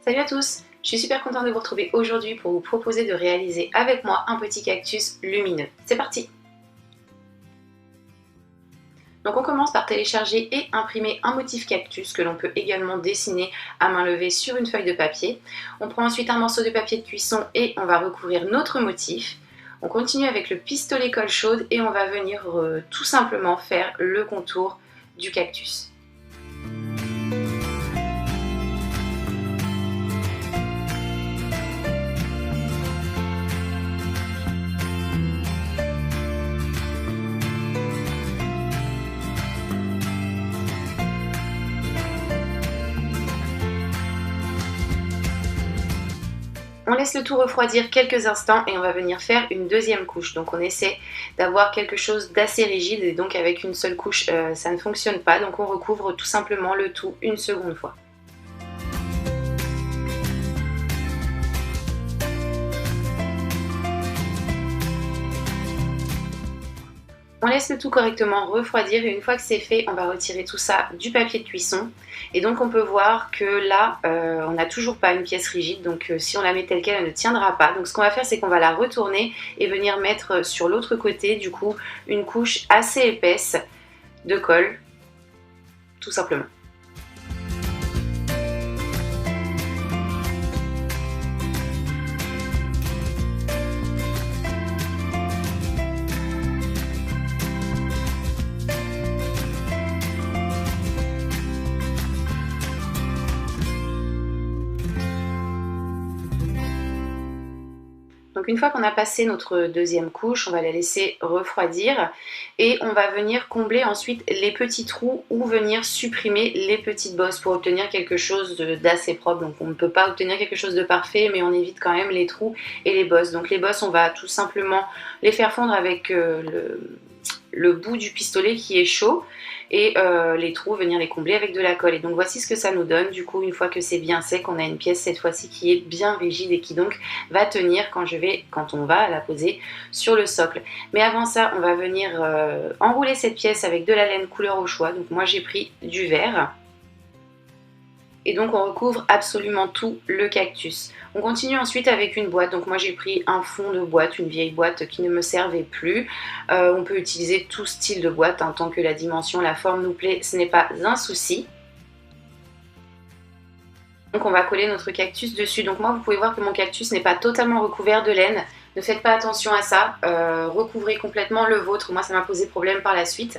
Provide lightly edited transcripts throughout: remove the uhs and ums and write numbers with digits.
Salut à tous! Je suis super contente de vous retrouver aujourd'hui pour vous proposer de réaliser avec moi un petit cactus lumineux. C'est parti! Donc on commence par télécharger et imprimer un motif cactus que l'on peut également dessiner à main levée sur une feuille de papier. On prend ensuite un morceau de papier de cuisson et on va recouvrir notre motif. On continue avec le pistolet colle chaude et on va venir tout simplement faire le contour du cactus. On laisse le tout refroidir quelques instants et on va venir faire une deuxième couche. Donc on essaie d'avoir quelque chose d'assez rigide et donc avec une seule couche ça ne fonctionne pas. Donc on recouvre tout simplement le tout une seconde fois. On laisse le tout correctement refroidir et une fois que c'est fait, on va retirer tout ça du papier de cuisson. Et donc on peut voir que là, on n'a toujours pas une pièce rigide, donc si on la met telle quelle, elle ne tiendra pas. Donc ce qu'on va faire, c'est qu'on va la retourner et venir mettre sur l'autre côté, du coup, une couche assez épaisse de colle, tout simplement. Donc une fois qu'on a passé notre deuxième couche, on va la laisser refroidir et on va venir combler ensuite les petits trous ou venir supprimer les petites bosses pour obtenir quelque chose d'assez propre. Donc on ne peut pas obtenir quelque chose de parfait, mais on évite quand même les trous et les bosses. Donc les bosses, on va tout simplement les faire fondre avec le bout du pistolet qui est chaud et les trous, venir les combler avec de la colle. Et donc voici ce que ça nous donne. Du coup, une fois que c'est bien sec, on a une pièce cette fois-ci qui est bien rigide et qui donc va tenir quand on va la poser sur le socle. Mais avant ça, on va venir enrouler cette pièce avec de la laine couleur au choix. Donc moi j'ai pris du vert. Et donc on recouvre absolument tout le cactus. On continue ensuite avec une boîte. Donc moi j'ai pris un fond de boîte, une vieille boîte qui ne me servait plus. On peut utiliser tout style de boîte, hein, tant que la dimension, la forme nous plaît, ce n'est pas un souci. Donc on va coller notre cactus dessus. Donc moi vous pouvez voir que mon cactus n'est pas totalement recouvert de laine. Ne faites pas attention à ça, recouvrez complètement le vôtre. Moi ça m'a posé problème par la suite.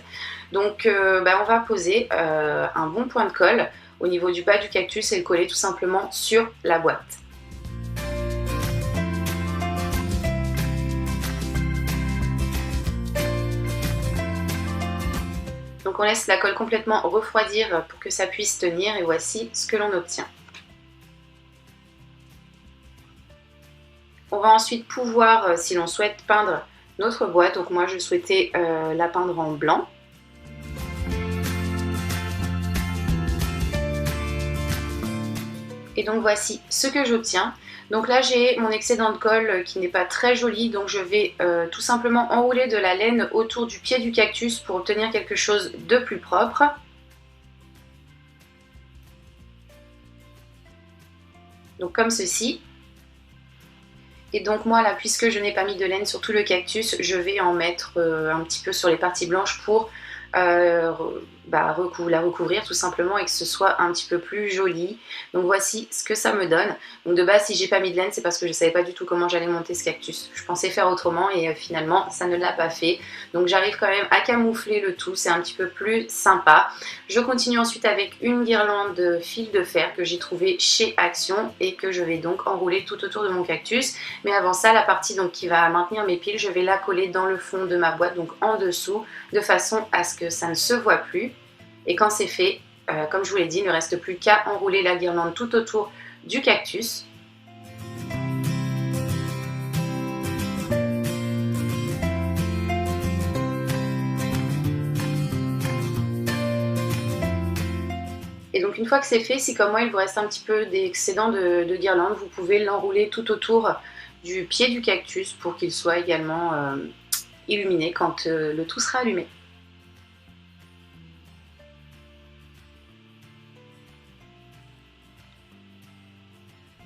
Donc on va poser un bon point de colle au niveau du bas du cactus et le coller tout simplement sur la boîte. Donc on laisse la colle complètement refroidir pour que ça puisse tenir et voici ce que l'on obtient. On va ensuite pouvoir, si l'on souhaite, peindre notre boîte. Donc moi je souhaitais la peindre en blanc. Et donc voici ce que j'obtiens. Donc là j'ai mon excédent de colle qui n'est pas très joli, donc je vais tout simplement enrouler de la laine autour du pied du cactus pour obtenir quelque chose de plus propre. Donc comme ceci. Et donc moi là, puisque je n'ai pas mis de laine sur tout le cactus, je vais en mettre un petit peu sur les parties blanches pour la recouvrir tout simplement et que ce soit un petit peu plus joli. Donc voici ce que ça me donne. Donc de base si j'ai pas mis de laine c'est parce que je savais pas du tout comment j'allais monter ce cactus. Je pensais faire autrement et finalement ça ne l'a pas fait. Donc j'arrive quand même à camoufler le tout, c'est un petit peu plus sympa. Je continue ensuite avec une guirlande de fil de fer que j'ai trouvé chez Action et que je vais donc enrouler tout autour de mon cactus. Mais avant ça, la partie donc qui va maintenir mes piles, je vais la coller dans le fond de ma boîte, donc en dessous, de façon à ce que ça ne se voit plus. Et quand c'est fait, comme je vous l'ai dit, il ne reste plus qu'à enrouler la guirlande tout autour du cactus. Et donc une fois que c'est fait, si comme moi il vous reste un petit peu d'excédent de guirlande, vous pouvez l'enrouler tout autour du pied du cactus pour qu'il soit également illuminé quand le tout sera allumé.